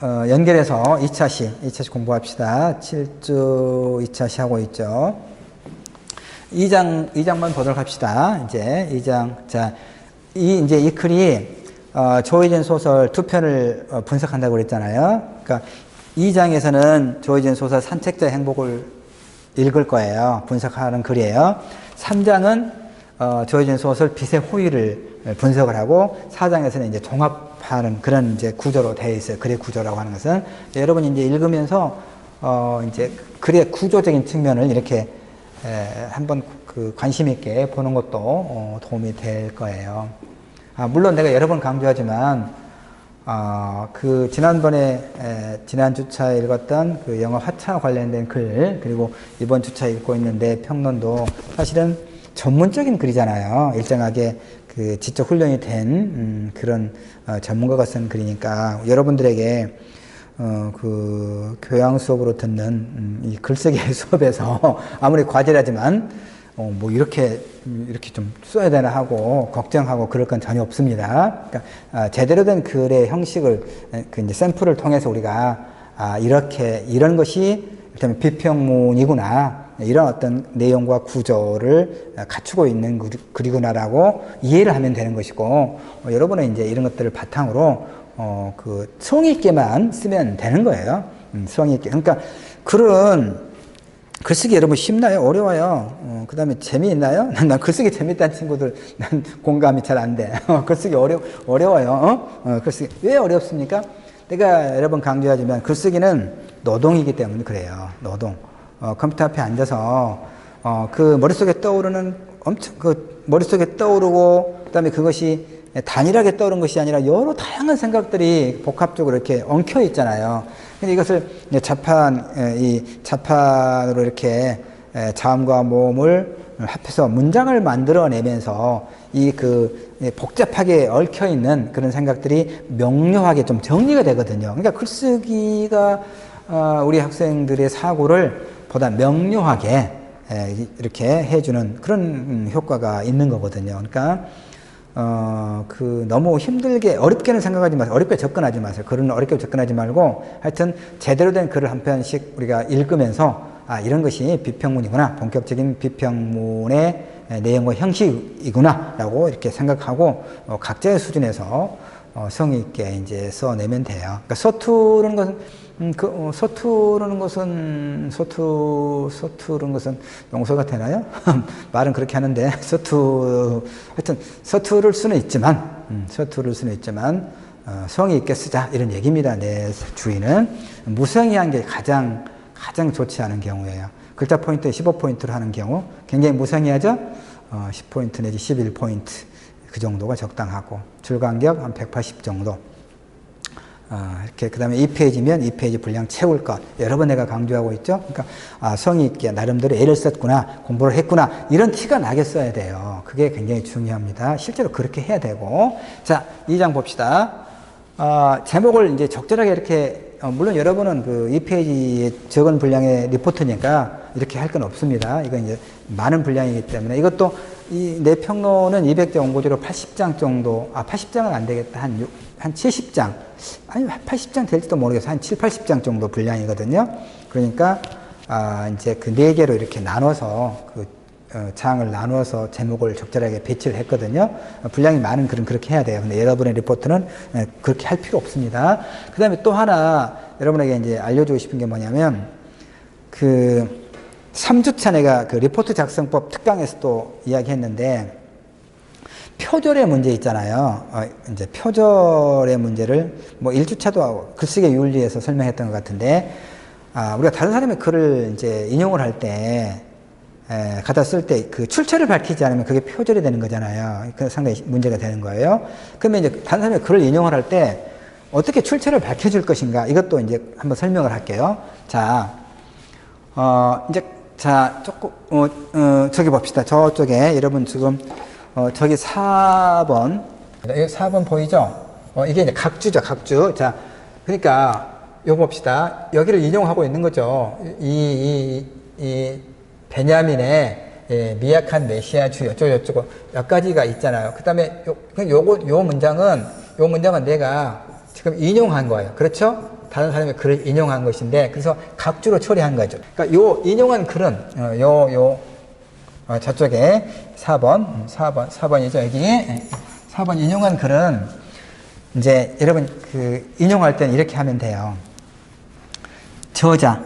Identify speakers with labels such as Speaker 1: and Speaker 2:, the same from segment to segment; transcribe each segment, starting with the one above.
Speaker 1: 연결해서 2차시 공부합시다. 7주 2차시 하고 있죠. 2장만 보도록 합시다. 이제 2장. 자, 이제 이 글이, 조혜진 소설 두 편을 분석한다고 그랬잖아요. 그러니까 2장에서는 조혜진 소설 산책자의 행복을 읽을 거예요. 분석하는 글이에요. 3장은 조혜진 소설 빛의 호의를 분석을 하고 4장에서는 이제 종합하는 그런 이제 구조로 되어 있어요. 글의 구조라고 하는 것은 여러분이 이제 읽으면서 이제 글의 구조적인 측면을 이렇게 한번 그 관심 있게 보는 것도 도움이 될 거예요. 물론 내가 여러 번 강조하지만 그 지난번에 지난 주차에 읽었던 그 영화 화차 관련된 글, 그리고 이번 주차에 읽고 있는데 평론도 사실은 전문적인 글이잖아요. 일정하게 그 지적 훈련이 된 그런 전문가가 쓴 글이니까 여러분들에게 그 교양 수업으로 듣는 이 글쓰기 수업에서 아무리 과제라지만 뭐 이렇게 좀 써야 되나 하고 걱정하고 그럴 건 전혀 없습니다. 그러니까 제대로 된 글의 형식을 그 이제 샘플을 통해서 우리가 이렇게 이런 것이 일단 비평문이구나, 이런 어떤 내용과 구조를 갖추고 있는 글이구나라고 이해를 하면 되는 것이고, 여러분은 이제 이런 것들을 바탕으로 그 성의 있게만 쓰면 되는 거예요. 성의 있게. 그러니까 글은 글쓰기 여러분 쉽나요? 어려워요. 그 다음에 재미있나요? 난 글쓰기 재밌다는 친구들 난 공감이 잘 안 돼. 글쓰기 어려워요. 글쓰기 왜 어렵습니까? 내가 여러 번 강조하지만 글쓰기는 노동이기 때문에 그래요. 노동. 컴퓨터 앞에 앉아서 그 머릿속에 떠오르는 머릿속에 떠오르고, 그 다음에 그것이 단일하게 떠오른 것이 아니라 여러 다양한 생각들이 복합적으로 이렇게 엉켜 있잖아요. 근데 이것을 자판으로 이렇게 자음과 모음을 합해서 문장을 만들어내면서 복잡하게 얽혀 있는 그런 생각들이 명료하게 좀 정리가 되거든요. 그러니까 글쓰기가 우리 학생들의 사고를 보다 명료하게 이렇게 해주는 그런 효과가 있는 거거든요. 그러니까 너무 힘들게 어렵게는 생각하지 마세요. 어렵게 접근하지 마세요. 글은 어렵게 접근하지 말고 하여튼 제대로 된 글을 한 편씩 우리가 읽으면서 이런 것이 비평문이구나, 본격적인 비평문의 내용과 형식이구나 라고 이렇게 생각하고 각자의 수준에서 성의 있게 이제 써내면 돼요. 그러니까 서투르는 것은 용서가 되나요? 말은 그렇게 하는데 하여튼 서투를 수는 있지만 성의 있게 쓰자 이런 얘기입니다. 내 주의는 무성의한 게 가장 좋지 않은 경우예요. 글자 포인트에 15포인트로 하는 경우 굉장히 무성의하죠? 10포인트 내지 11포인트 그 정도가 적당하고, 줄 간격 한 180 정도. 이렇게, 그 다음에 2페이지면 2페이지 분량 채울 것. 여러 번 내가 강조하고 있죠? 그러니까, 성의 있게 나름대로 애를 썼구나, 공부를 했구나, 이런 티가 나게 써야 돼요. 그게 굉장히 중요합니다. 실제로 그렇게 해야 되고. 자, 2장 봅시다. 제목을 이제 적절하게 이렇게, 물론 여러분은 그 2페이지에 적은 분량의 리포트니까 이렇게 할 건 없습니다. 이건 이제 많은 분량이기 때문에. 이것도 내 평론은 200자 원고지로 80장 정도, 80장은 안 되겠다. 한 70장. 아니, 80장 될지도 모르겠어요. 한 7, 80장 정도 분량이거든요. 그러니까, 이제 그 4개로 이렇게 나눠서, 장을 나누어서 제목을 적절하게 배치를 했거든요. 분량이 많은 글은 그렇게 해야 돼요. 근데 여러분의 리포트는 그렇게 할 필요 없습니다. 그 다음에 또 하나 여러분에게 이제 알려주고 싶은 게 뭐냐면, 3주차 내가 그 리포트 작성법 특강에서 또 이야기했는데, 표절의 문제 있잖아요. 이제 표절의 문제를 뭐 1주차도 글쓰기 윤리에서 설명했던 것 같은데, 우리가 다른 사람의 글을 이제 인용을 할 때, 갖다 쓸 때 그 출처를 밝히지 않으면 그게 표절이 되는 거잖아요. 그 상당히 문제가 되는 거예요. 그러면 이제 다른 사람의 글을 인용을 할 때 어떻게 출처를 밝혀줄 것인가, 이것도 이제 한번 설명을 할게요. 자, 저기 봅시다. 저쪽에 여러분 지금 저기 4번. 여기 4번 보이죠? 이게 이제 각주죠, 각주. 자, 그러니까 요거 봅시다. 여기를 인용하고 있는 거죠. 이 베냐민의 미약한 메시아 주 어쩌고 몇 가지가 있잖아요. 그 다음에 요 문장은 내가 지금 인용한 거예요. 그렇죠? 다른 사람의 글을 인용한 것인데, 그래서 각주로 처리한 거죠. 그러니까 요 인용한 글은, 저쪽에 4번이죠. 여기 4번 인용한 글은 이제 여러분 그 인용할 때는 이렇게 하면 돼요. 저자,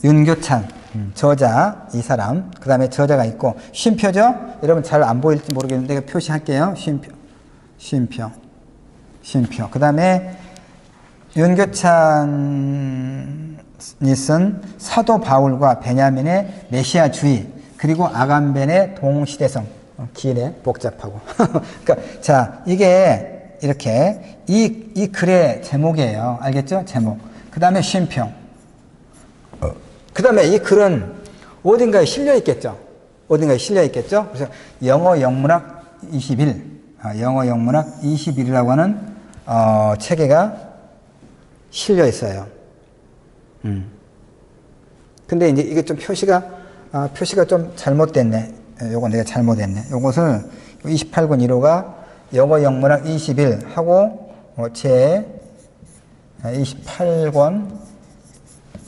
Speaker 1: 윤교찬, 저자, 이 사람, 그 다음에 저자가 있고, 쉼표죠? 여러분 잘 안 보일지 모르겠는데, 내가 표시할게요. 쉼표. 그 다음에 윤교찬이 쓴 사도 바울과 베냐민의 메시아주의, 그리고 아간벤의 동시대성. 길에 복잡하고. 그러니까, 자, 이게 이렇게, 이 글의 제목이에요. 알겠죠? 제목. 그 다음에 쉼표. 그 다음에 이 글은 어딘가에 실려 있겠죠? 그래서 영어 영문학 21, 영어 영문학 21이라고 하는, 체계가 실려 있어요. 근데 이제 이게 좀 표시가 좀 잘못됐네. 요건 내가 잘못했네. 요것을 28권 1호가 영어 영문학 21 하고, 제 28권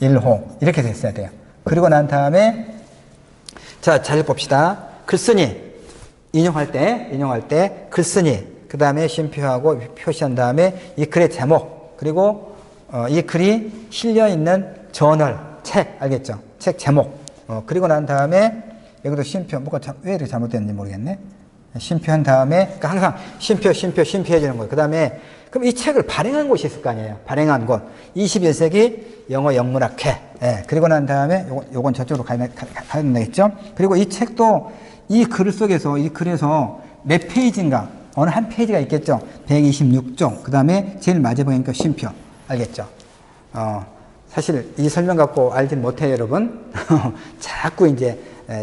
Speaker 1: 1호 이렇게 됐어야 돼요. 그리고 난 다음에 자, 잘 봅시다. 글쓴이 인용할 때 글쓴이, 그 다음에 쉼표하고 표시한 다음에 이 글의 제목, 그리고 이 글이 실려 있는 저널, 책, 알겠죠? 책 제목. 그리고 난 다음에 여기도 쉼표, 왜 이렇게 잘못됐는지 모르겠네. 쉼표한 다음에, 그러니까 항상 쉼표 해주는 거예요. 그 다음에, 그럼 이 책을 발행한 곳이 있을 거 아니에요. 발행한 곳. 21세기 영어 영문학회. 예, 그리고 난 다음에, 요건 저쪽으로 가야 되겠죠? 그리고 이 책도 이 글 속에서, 이 글에서 몇 페이지인가, 어느 한 페이지가 있겠죠? 126쪽. 그 다음에 제일 마지막에 보니까 쉼표. 알겠죠? 사실 이 설명 갖고 알진 못해요, 여러분. 자꾸 이제,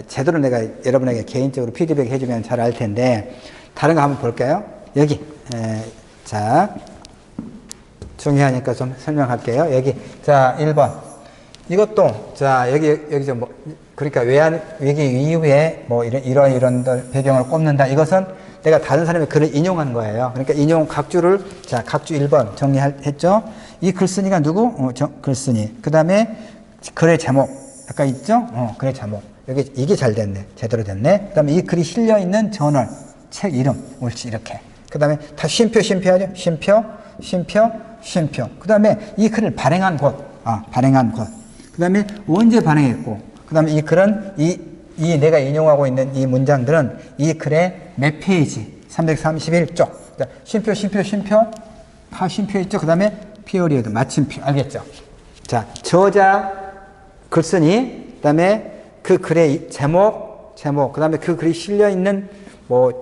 Speaker 1: 제대로 내가 여러분에게 개인적으로 피드백 해주면 잘 알 텐데, 다른 거 한번 볼까요? 여기. 자, 중요하니까 좀 설명할게요. 여기. 자, 1번. 이것도, 자, 여기 좀 그러니까 외기 이후에 이런 배경을 꼽는다. 이것은 내가 다른 사람의 글을 인용한 거예요. 그러니까 인용 각주를, 자, 각주 1번 정리했죠? 이 글쓴이가 누구? 글쓴이. 그 다음에 글의 제목. 아까 있죠? 글의 제목. 여기, 이게 잘 됐네. 제대로 됐네. 그 다음에 이 글이 실려있는 저널, 책 이름. 옳지, 이렇게. 그 다음에 다 쉼표하죠? 쉼표. 그 다음에 이 글을 발행한 곳. 발행한 곳. 그 다음에 언제 발행했고. 그 다음에 이 글은, 이 내가 인용하고 있는 이 문장들은 이 글의 몇 페이지? 331쪽. 쉼표. 다 쉼표있죠? 그 다음에 피어리어드, 마침표. 알겠죠? 자, 저자, 글쓴이, 그 다음에 그 글의 제목, 그 다음에 그 글이 실려있는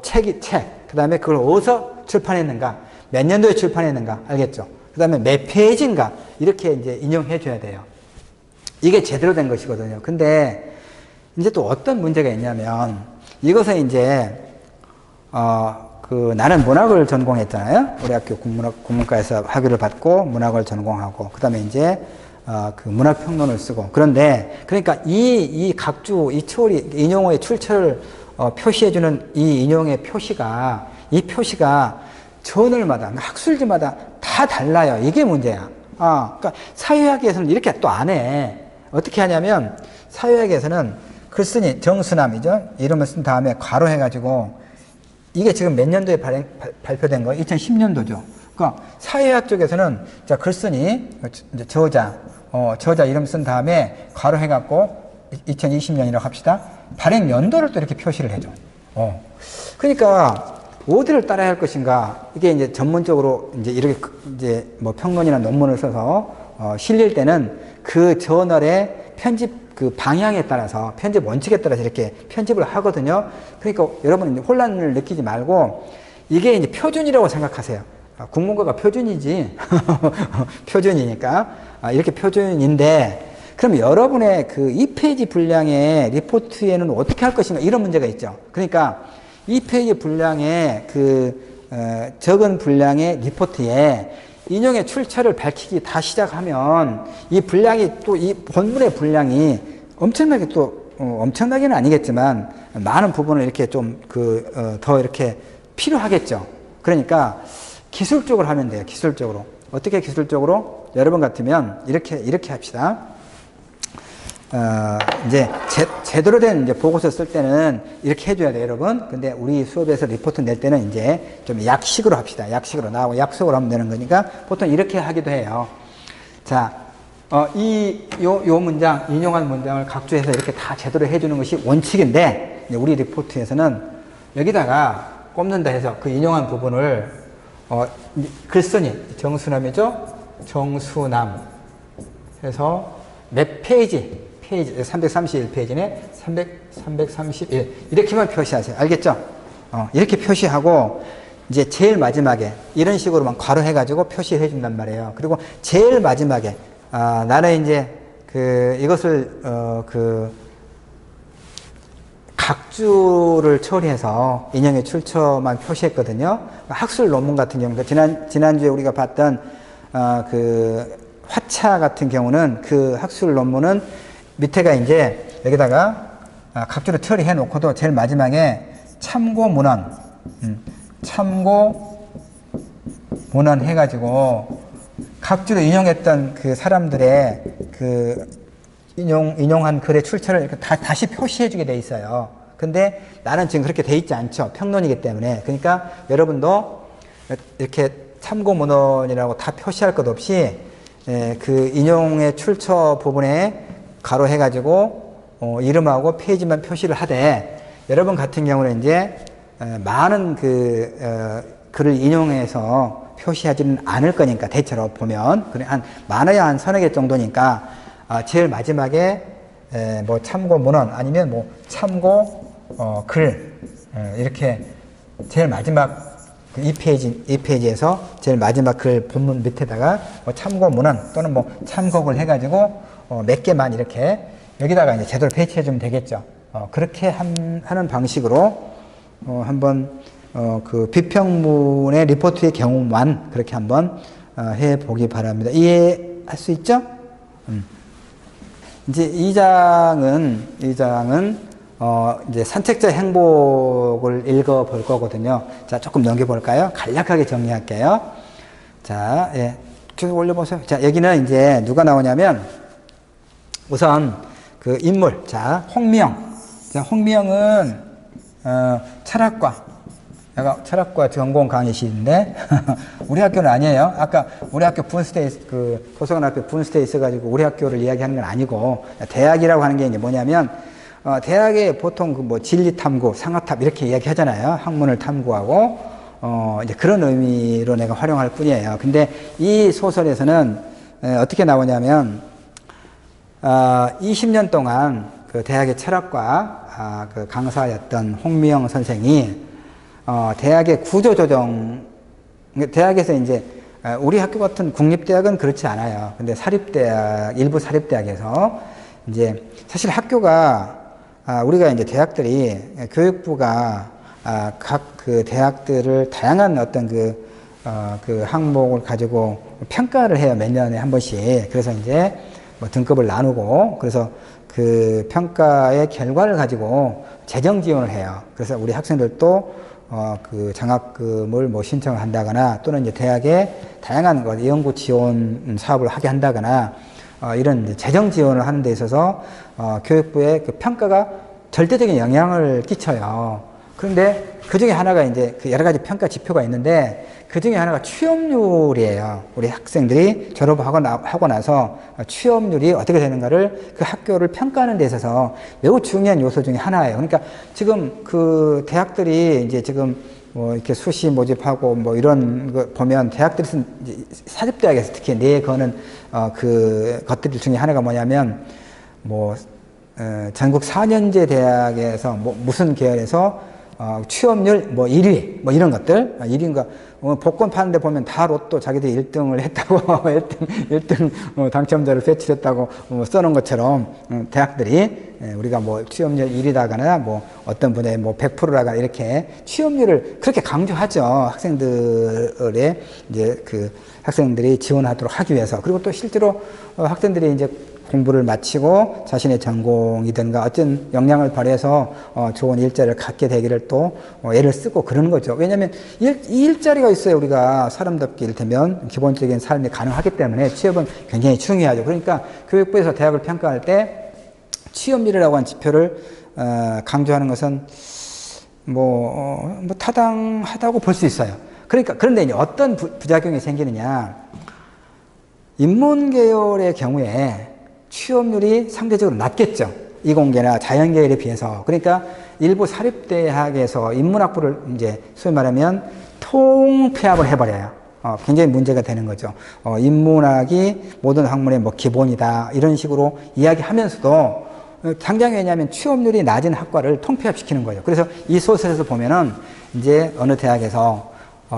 Speaker 1: 책, 그 다음에 그걸 어디서 출판했는가, 몇 년도에 출판했는가, 알겠죠? 그 다음에 몇 페이지인가, 이렇게 이제 인용해 줘야 돼요. 이게 제대로 된 것이거든요. 근데 이제 또 어떤 문제가 있냐면, 이것은 이제, 나는 문학을 전공했잖아요. 우리 학교 국문과에서 학위를 받고 문학을 전공하고, 그 다음에 이제, 그 문학평론을 쓰고. 그런데, 그러니까 이 각주, 이 처리, 인용어의 출처를 표시해주는 이 인용의 표시가, 이 표시가 저널마다, 학술지마다 다 달라요. 이게 문제야. 그러니까 사회학에서는 이렇게 또 안 해. 어떻게 하냐면, 사회학에서는 글쓴이, 정수남이죠. 이름을 쓴 다음에 괄호해가지고, 이게 지금 몇 년도에 발표된 거예요? 2010년도죠. 그러니까 사회학 쪽에서는, 자, 글쓴이, 저자 이름 쓴 다음에 괄호해갖고 2020년이라고 합시다. 발행 연도를 또 이렇게 표시를 해줘. 그러니까 어디를 따라야 할 것인가? 이게 이제 전문적으로 이제 이렇게 이제 평론이나 논문을 써서 실릴 때는 그 저널의 편집 그 방향에 따라서, 편집 원칙에 따라서 이렇게 편집을 하거든요. 그러니까 여러분은 이제 혼란을 느끼지 말고 이게 이제 표준이라고 생각하세요. 국문과가 표준이지. 표준이니까. 이렇게 표준인데, 그럼 여러분의 그 2페이지 분량의 리포트에는 어떻게 할 것인가, 이런 문제가 있죠. 그러니까 2페이지 분량의 적은 분량의 리포트에 인용의 출처를 밝히기 다 시작하면 이 분량이 또 이 본문의 분량이 엄청나게는 아니겠지만 많은 부분을 이렇게 좀 더 이렇게 필요하겠죠. 그러니까 기술적으로 하면 돼요. 기술적으로. 어떻게 기술적으로? 여러분 같으면 이렇게 합시다. 이제 제대로 된 이제 보고서 쓸 때는 이렇게 해줘야 돼요, 여러분. 근데 우리 수업에서 리포트 낼 때는 이제 좀 약식으로 합시다. 약식으로 나오고 약속으로 하면 되는 거니까 보통 이렇게 하기도 해요. 자, 요 문장, 인용한 문장을 각주해서 이렇게 다 제대로 해주는 것이 원칙인데, 이제 우리 리포트에서는 여기다가 꼽는다 해서 그 인용한 부분을, 글쓴이, 정수남이죠? 정수남 해서 몇 페이지 331페이지네. 331. 이렇게만 표시하세요. 알겠죠? 이렇게 표시하고, 이제 제일 마지막에 이런 식으로만 괄호해가지고 표시해 준단 말이에요. 그리고 제일 마지막에, 나는 이제 이것을, 각주를 처리해서 인용의 출처만 표시했거든요. 학술 논문 같은 경우, 지난주에 우리가 봤던, 화차 같은 경우는 그 학술 논문은 밑에가 이제 여기다가 각주를 처리해 놓고도 제일 마지막에 참고 문헌 해가지고 각주로 인용했던 그 사람들의 그 인용한 글의 출처를 이렇게 다시 표시해 주게 돼 있어요. 근데 나는 지금 그렇게 돼 있지 않죠. 평론이기 때문에. 그러니까 여러분도 이렇게 참고 문헌이라고 다 표시할 것 없이 그 인용의 출처 부분에 가로해가지고 이름하고 페이지만 표시를 하되, 여러분 같은 경우는 이제 많은 글을 인용해서 표시하지는 않을 거니까, 대체로 보면 한 많아야 한 서너 개 정도니까 제일 마지막에 뭐 참고 문헌 아니면 뭐 참고 글 이렇게 제일 마지막 이 페이지에서 제일 마지막 글 본문 밑에다가 뭐 참고 문헌 또는 뭐 참고글 해가지고 몇 개만 이렇게 여기다가 이제 제대로 배치해 주면 되겠죠. 그렇게 하는 방식으로 한번 그 비평문의 리포트의 경우만 그렇게 한번 해 보기 바랍니다. 이해할 수 있죠? 이제 이 장은 이제 산책자 행복을 읽어 볼 거거든요. 자, 조금 넘겨볼까요? 간략하게 정리할게요. 자, 예. 쭉 올려보세요. 자, 여기는 이제 누가 나오냐면, 우선 그 인물. 자, 홍미영. 자, 홍미영은, 철학과. 내가 철학과 전공 강의실인데, 우리 학교는 아니에요. 아까 우리 학교 분수대, 도서관 앞에 분수대 있어가지고 우리 학교를 이야기하는 건 아니고, 대학이라고 하는 게 이제 뭐냐면, 대학에 보통 그 뭐 진리 탐구, 상하탑 이렇게 이야기 하잖아요. 학문을 탐구하고, 이제 그런 의미로 내가 활용할 뿐이에요. 근데 이 소설에서는 어떻게 나오냐면, 20년 동안 그 대학의 철학과 그 강사였던 홍미영 선생이 대학의 구조조정, 대학에서 이제 우리 학교 같은 국립대학은 그렇지 않아요. 근데 사립대학, 일부 사립대학에서 이제 사실 학교가 우리가 이제 대학들이 교육부가 각 그 대학들을 다양한 어떤 그 항목을 가지고 평가를 해요. 몇 년에 한 번씩. 그래서 이제 뭐 등급을 나누고 그래서 그 평가의 결과를 가지고 재정 지원을 해요. 그래서 우리 학생들도 그 장학금을 뭐 신청을 한다거나 또는 이제 대학에 다양한 것 연구 지원 사업을 하게 한다거나 이런 재정 지원을 하는 데 있어서 교육부의 그 평가가 절대적인 영향을 끼쳐요. 그런데 그 중에 하나가 이제 그 여러 가지 평가 지표가 있는데 그 중에 하나가 취업률이에요. 우리 학생들이 졸업하고 나서 취업률이 어떻게 되는가를 그 학교를 평가하는 데 있어서 매우 중요한 요소 중에 하나예요. 그러니까 지금 그 대학들이 이제 지금 뭐 이렇게 수시 모집하고 뭐 이런 거 보면 대학들에서 사립대학에서 특히 내거는 그 것들 중에 하나가 뭐냐면 뭐 전국 4년제 대학에서 뭐 무슨 계열에서 취업률 뭐 1위 뭐 이런 것들 1위인가 복권 파는데 보면 다 로또 자기들이 1등을 했다고 1등 당첨자를 배출했다고 써놓은 것처럼 대학들이 우리가 뭐 취업률 1위다거나 뭐 어떤 분의 뭐 100%라거나 이렇게 취업률을 그렇게 강조하죠. 학생들의 이제 그 학생들이 지원하도록 하기 위해서. 그리고 또 실제로 학생들이 이제 공부를 마치고 자신의 전공이든가 어떤 역량을 발휘해서 좋은 일자리를 갖게 되기를 또 애를 쓰고 그러는 거죠. 왜냐하면 이 일자리가 있어야 우리가 사람답게 이를테면 기본적인 삶이 가능하기 때문에 취업은 굉장히 중요하죠. 그러니까 교육부에서 대학을 평가할 때 취업률이라고 하는 지표를 강조하는 것은 뭐 타당하다고 볼 수 있어요. 그런데 이제 어떤 부작용이 생기느냐. 인문계열의 경우에 취업률이 상대적으로 낮겠죠. 이공계나 자연계열에 비해서. 그러니까 일부 사립대학에서 인문학부를 이제 소위 말하면 통폐합을 해버려요. 굉장히 문제가 되는 거죠. 인문학이 모든 학문의 뭐 기본이다. 이런 식으로 이야기하면서도 당장 왜냐하면 취업률이 낮은 학과를 통폐합시키는 거예요. 그래서 이 소설에서 보면은 이제 어느 대학에서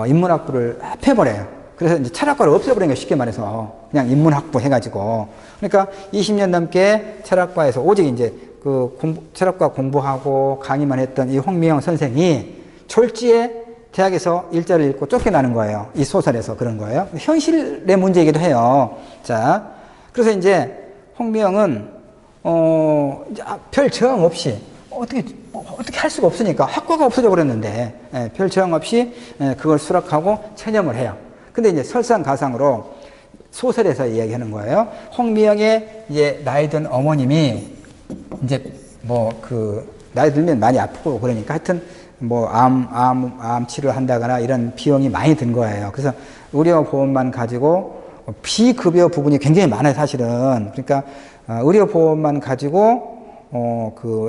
Speaker 1: 인문학부를 합해버려요. 그래서 이제 철학과를 없애버린 거예요. 쉽게 말해서. 그냥 인문학부 해가지고. 그러니까 20년 넘게 철학과에서 오직 이제 철학과 공부하고 강의만 했던 이 홍미영 선생이 졸지에 대학에서 일자리를 잃고 쫓겨나는 거예요. 이 소설에서 그런 거예요. 현실의 문제이기도 해요. 자, 그래서 이제 홍미영은 별 저항 없이 어떻게 할 수가 없으니까 학과가 없어져 버렸는데 별 저항 없이 그걸 수락하고 체념을 해요. 근데 이제 설상가상으로 소설에서 이야기하는 거예요. 홍미영의 이제 나이 든 어머님이 이제 나이 들면 많이 아프고 그러니까 하여튼 암 치료를 한다거나 이런 비용이 많이 든 거예요. 그래서 의료보험만 가지고 비급여 부분이 굉장히 많아요, 사실은. 그러니까 의료보험만 가지고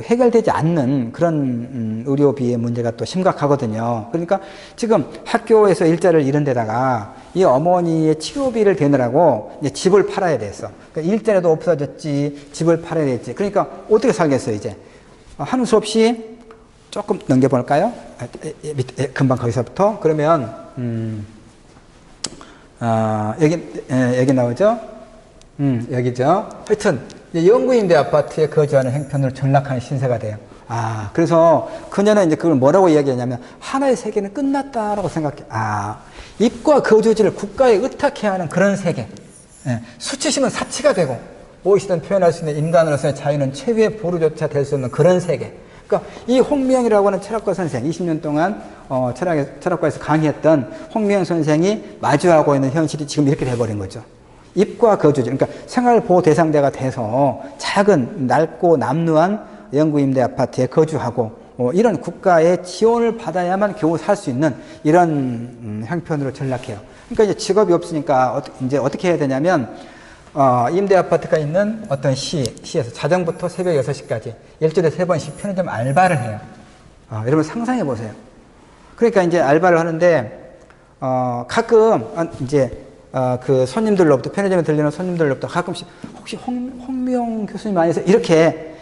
Speaker 1: 해결되지 않는 그런 의료비의 문제가 또 심각하거든요. 그러니까 지금 학교에서 일자리를 잃은 데다가 이 어머니의 치료비를 대느라고 이제 집을 팔아야 됐어. 그러니까 일자리도 없어졌지, 집을 팔아야 됐지. 그러니까 어떻게 살겠어요, 이제? 하는 수 없이 조금 넘겨볼까요? 금방 거기서부터. 그러면, 여기 나오죠? 여기죠? 하여튼, 영구임대 아파트에 거주하는 형편으로 전락하는 신세가 돼요. 그래서 그녀는 이제 그걸 뭐라고 이야기하냐면 하나의 세계는 끝났다라고 생각해. 입과 거주지를 국가에 의탁해야 하는 그런 세계. 수치심은 사치가 되고 무엇이든 표현할 수 있는 인간으로서의 자유는 최후의 보루조차 될 수 없는 그런 세계. 그러니까 이 홍미영이라고 하는 철학과 선생, 20년 동안 철학과에서 강의했던 홍미영 선생이 마주하고 있는 현실이 지금 이렇게 돼버린 거죠. 입과 거주지, 그러니까 생활보호 대상자가 돼서 작은 넓고 남루한 영구임대 아파트에 거주하고 이런 국가의 지원을 받아야만 겨우 살 수 있는 이런 형편으로 전락해요. 그러니까 이제 직업이 없으니까 이제 어떻게 해야 되냐면 임대 아파트가 있는 어떤 시에서 자정부터 새벽 6시까지 일주일에 3번씩 편의점 알바를 해요. 여러분 상상해 보세요. 그러니까 이제 알바를 하는데 가끔 이제 그 손님들로부터 편의점에 들리는 손님들로부터 가끔씩 혹시 홍미영 교수님 아니세요? 이렇게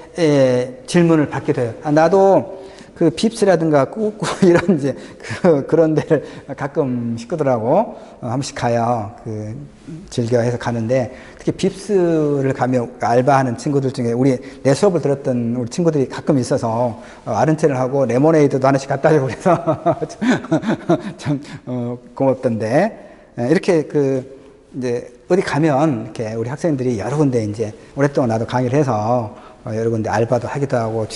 Speaker 1: 질문을 받게 돼요. 나도 그 빕스라든가 꾸꾸 이런 이제 그런 데를 가끔 식구들하고 한 번씩 가요. 즐겨 해서 가는데 특히 빕스를 가면 알바하는 친구들 중에 내 수업을 들었던 우리 친구들이 가끔 있어서 아른체를 하고 레모네이드도 하나씩 갖다 주고 그래서 참 고맙던데. 이렇게 이제 어디 가면 이렇게 우리 학생들이 여러 군데 이제 오랫동안 나도 강의를 해서 여러 군데 알바도 하기도 하고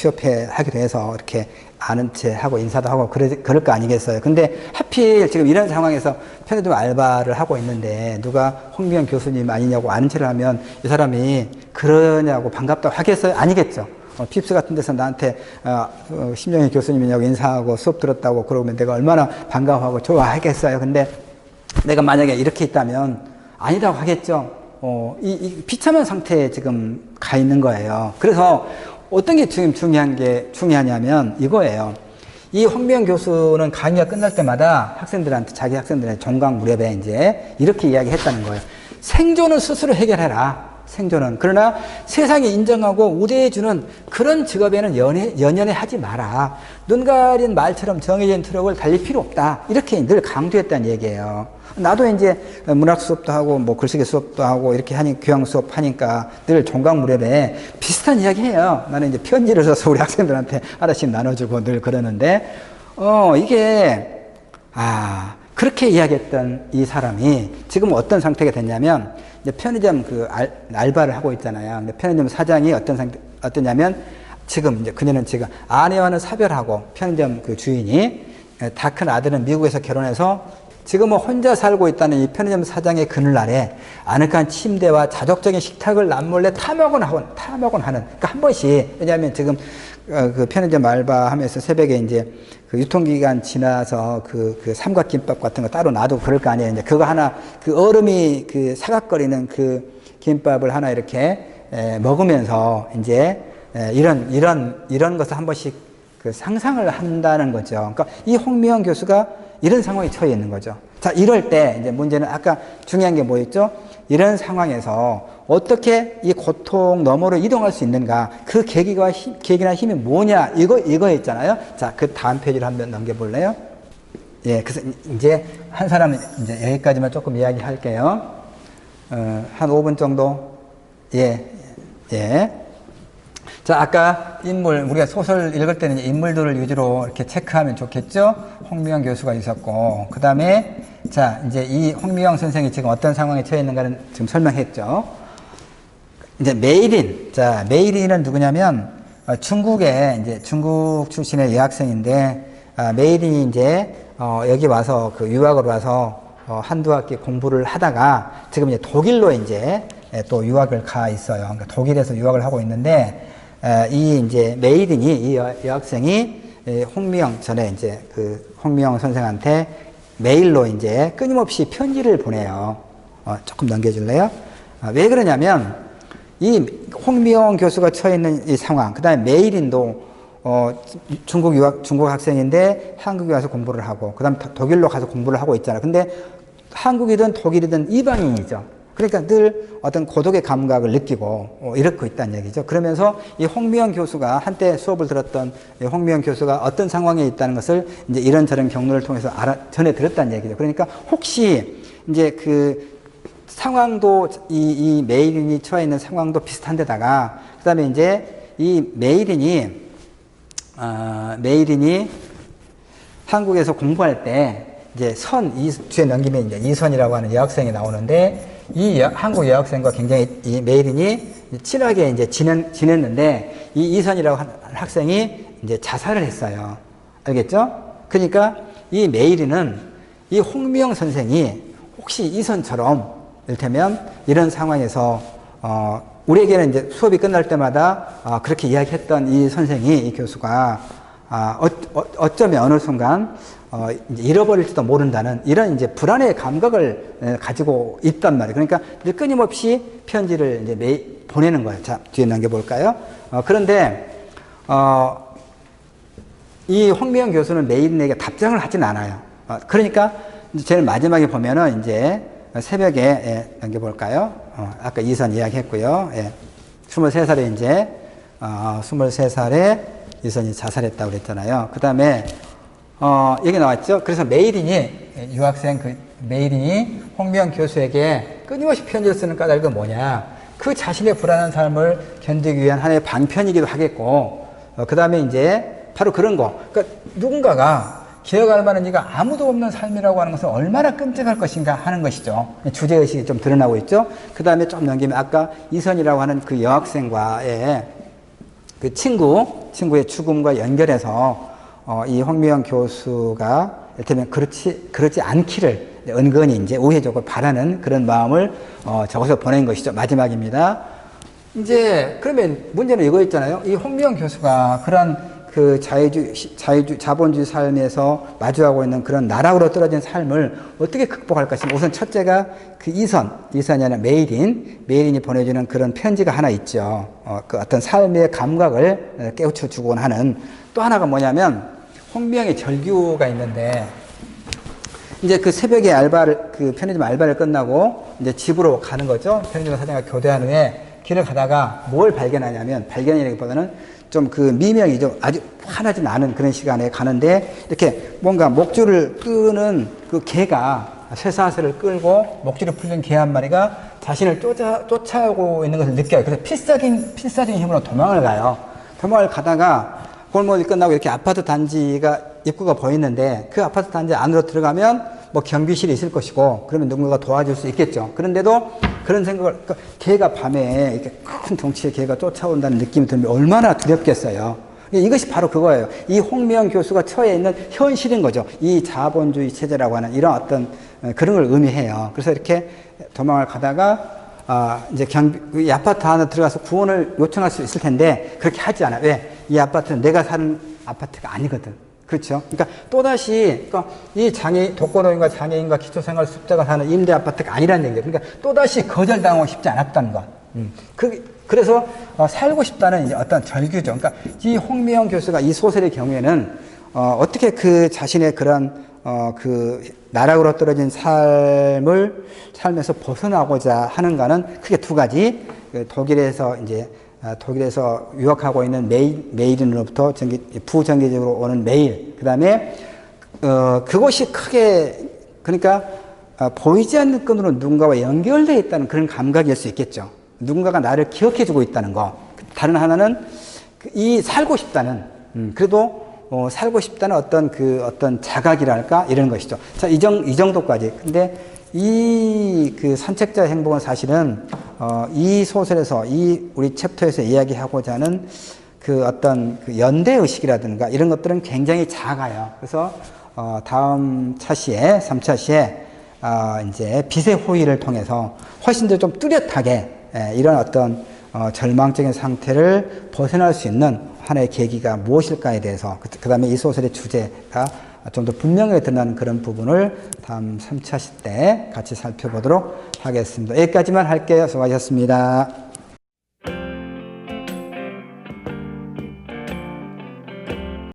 Speaker 1: 하기도 해서 이렇게 아는 체 하고 인사도 하고 그럴 거 아니겠어요. 근데 하필 지금 이런 상황에서 편의점 알바를 하고 있는데 누가 홍미영 교수님 아니냐고 아는 체를 하면 이 사람이 그러냐고 반갑다고 하겠어요? 아니겠죠. 핍스 같은 데서 나한테 심정희 교수님이냐고 인사하고 수업 들었다고 그러면 내가 얼마나 반가워하고 좋아하겠어요. 근데 내가 만약에 이렇게 있다면 아니라고 하겠죠. 이 비참한 상태에 지금 가 있는 거예요. 그래서 어떤 게 지금 중요하냐면 이거예요. 이 홍미영 교수는 강의가 끝날 때마다 자기 학생들한테 종강 무렵에 이제 이렇게 이야기했다는 거예요. 생존은 스스로 해결해라. 생존은. 그러나 세상이 인정하고 우대해주는 그런 직업에는 연연해 하지 마라. 눈 가린 말처럼 정해진 트럭을 달릴 필요 없다. 이렇게 늘 강조했다는 얘기예요. 나도 이제 문학 수업도 하고 글쓰기 수업도 하고 이렇게 교양 수업 하니까 늘 종강 무렵에 비슷한 이야기 해요. 나는 이제 편지를 써서 우리 학생들한테 하나씩 나눠주고 늘 그러는데 이게 그렇게 이야기했던 이 사람이 지금 어떤 상태가 됐냐면 이제 편의점 알바를 하고 있잖아요. 근데 편의점 사장이 어떠냐면 지금 이제 그녀는 지금 아내와는 사별하고 편의점 그 주인이 다 큰 아들은 미국에서 결혼해서 지금 뭐 혼자 살고 있다는 이 편의점 사장의 그늘날에 아늑한 침대와 자족적인 식탁을 남몰래 탐욕은 하는. 그러니까 한 번씩, 왜냐하면 지금 그 편의점 알바하면서 새벽에 이제 그 유통기간 지나서 그 삼각김밥 같은 거 따로 놔두고 그럴 거 아니에요. 이제 그거 하나, 그 얼음이 그 사각거리는 그 김밥을 하나 이렇게 먹으면서 이제 이런 것을 한 번씩 그 상상을 한다는 거죠. 그러니까 이 홍미영 교수가 이런 상황에 처해 있는 거죠. 자, 이럴 때 이제 문제는 아까 중요한 게 뭐였죠? 이런 상황에서 어떻게 이 고통 너머로 이동할 수 있는가? 그 계기나 힘이 뭐냐? 이거였잖아요. 자, 그 다음 페이지를 한번 넘겨볼래요? 예, 그래서 이제 한 사람은 이제 여기까지만 조금 이야기할게요. 한 5분 정도. 예. 자, 아까 우리가 소설 읽을 때는 인물들을 위주로 이렇게 체크하면 좋겠죠? 홍미영 교수가 있었고, 그 다음에, 자, 이제 이 홍미영 선생이 지금 어떤 상황에 처해 있는가는 지금 설명했죠? 이제 메이린. 자, 메이린은 누구냐면, 중국 출신의 여학생인데, 메이린이 이제, 여기 와서 유학을 와서, 한두 학기 공부를 하다가, 지금 이제 독일로 이제 또 유학을 가 있어요. 그러니까 독일에서 유학을 하고 있는데, 이제 메이든이 이 여학생이 홍미영 전에 이제 그 홍미영 선생한테 메일로 이제 끊임없이 편지를 보내요. 조금 넘겨줄래요? 왜 그러냐면 이 홍미영 교수가 처해 있는 이 상황, 그다음에 메이린도 중국 학생인데 한국에 와서 공부를 하고, 그다음 독일로 가서 공부를 하고 있잖아. 근데 한국이든 독일이든 이방인이죠. 그러니까 늘 어떤 고독의 감각을 느끼고 이렇게 있다는 얘기죠. 그러면서 이 홍미영 교수가 한때 수업을 들었던 이 홍미영 교수가 어떤 상황에 있다는 것을 이제 이런저런 경로를 통해서 전해 들었다는 얘기죠. 그러니까 혹시 이제 그 상황도 이 메이린이 처해 있는 상황도 비슷한 데다가 그다음에 이제 이 메이린이 한국에서 공부할 때 이제 뒤에 넘기면 이제 이선이라고 하는 여학생이 나오는데 이 한국 여학생과 굉장히 이 메이린이 친하게 이제 지냈는데 이 이선이라고 하는 학생이 이제 자살을 했어요. 알겠죠? 그러니까 이 메이린은 이 홍미영 선생이 혹시 이선처럼 이를테면 이런 상황에서 우리에게는 이제 수업이 끝날 때마다 그렇게 이야기했던 이 선생이 이 교수가 어쩌면 어느 순간 이제 잃어버릴지도 모른다는 이런 이제 불안의 감각을 가지고 있단 말이에요. 그러니까 끊임없이 편지를 이제 보내는 거예요. 자, 뒤에 넘겨볼까요? 그런데 이 홍미영 교수는 메이린에게 답장을 하진 않아요. 그러니까 이제 제일 마지막에 보면은 이제 새벽에 넘겨볼까요? 아까 이선 이야기했고요. 23살에 이제 23살에 이선이 자살했다고 그랬잖아요. 그 다음에 여기 나왔죠. 그래서 유학생 메이린이 홍미영 교수에게 끊임없이 편지를 쓰는 까닭은 뭐냐? 그 자신의 불안한 삶을 견디기 위한 하나의 방편이기도 하겠고, 그 다음에 이제 바로 그런 거. 그러니까 누군가가 기억할 만한 이가 아무도 없는 삶이라고 하는 것은 얼마나 끔찍할 것인가 하는 것이죠. 주제의식이 좀 드러나고 있죠. 그 다음에 좀 넘기면 아까 이선이라고 하는 그 여학생과의 그 친구의 죽음과 연결해서 이 홍미영 교수가 이를테면 그렇지 않기를 은근히 이제 우회적으로 바라는 그런 마음을 적어서 보낸 것이죠. 마지막입니다. 이제 그러면 문제는 이거 있잖아요. 이 홍미영 교수가 그런 그 자본주의 삶에서 마주하고 있는 그런 나락으로 떨어진 삶을 어떻게 극복할 것인가. 우선 첫째가 그 이선이 아니라 메이린이 보내주는 그런 편지가 하나 있죠. 그 어떤 삶의 감각을 깨우쳐주곤 하는. 또 하나가 뭐냐면 홍미영의 절규가 있는데 이제 그 새벽에 편의점 알바를 끝나고 이제 집으로 가는 거죠. 편의점 사장과 교대한 후에 길을 가다가 뭘 발견하냐면, 발견이라기보다는 좀 그 미명이죠. 아주 환하진 않은 그런 시간에 가는데 이렇게 뭔가 목줄을 끄는 그 개가 쇠사슬을 끌고 목줄을 풀린 개 한 마리가 자신을 쫓아오고 있는 것을 느껴요. 그래서 필사적인 힘으로 도망을 가요. 도망을 가다가 골목이 끝나고 이렇게 아파트 단지가 입구가 보이는데 그 아파트 단지 안으로 들어가면 뭐 경비실이 있을 것이고 그러면 누군가가 도와줄 수 있겠죠. 그런데도 그런 생각을, 그러니까 개가 밤에 이렇게 큰 덩치의 개가 쫓아온다는 느낌이 들면 얼마나 두렵겠어요. 이것이 바로 그거예요. 이 홍미영 교수가 처해 있는 현실인 거죠. 이 자본주의 체제라고 하는 이런 어떤 그런 걸 의미해요. 그래서 이렇게 도망을 가다가 이제 이 아파트 안에 들어가서 구원을 요청할 수 있을 텐데 그렇게 하지 않아. 왜? 이 아파트는 내가 사는 아파트가 아니거든. 그렇죠? 그러니까 또다시 그러니까 이 독거노인과 장애인과 기초생활수급자가 사는 임대 아파트가 아니라는 얘기예요. 그러니까 또다시 거절당하고 싶지 않았다는 것. 그래서 살고 싶다는 이제 어떤 절규죠. 그러니까 이 홍미영 교수가 이 소설의 경우에는 어떻게 그 자신의 그런 그 나락으로 떨어진 삶에서 벗어나고자 하는가는 크게 두 가지. 독일에서 유학하고 있는 메일로부터 부정기적으로 오는 메일. 그 다음에, 그것이 크게, 그러니까, 보이지 않는 끈으로 누군가와 연결되어 있다는 그런 감각일 수 있겠죠. 누군가가 나를 기억해주고 있다는 거. 다른 하나는, 살고 싶다는, 그래도, 살고 싶다는 어떤 자각이랄까? 이런 것이죠. 자, 이 정도까지. 근데, 그 산책자의 행복은 사실은, 이 소설에서, 우리 챕터에서 이야기하고자 하는 그 어떤 그 연대의식이라든가 이런 것들은 굉장히 작아요. 그래서, 다음 차시에, 3차 시에, 이제 빛의 호의를 통해서 훨씬 더 좀 뚜렷하게, 이런 어떤, 절망적인 상태를 벗어날 수 있는 하나의 계기가 무엇일까에 대해서, 그 다음에 이 소설의 주제가 좀 더 분명하게 드러나는 그런 부분을 다음 3차 시 때 같이 살펴보도록 하겠습니다. 여기까지만 할게요. 수고하셨습니다.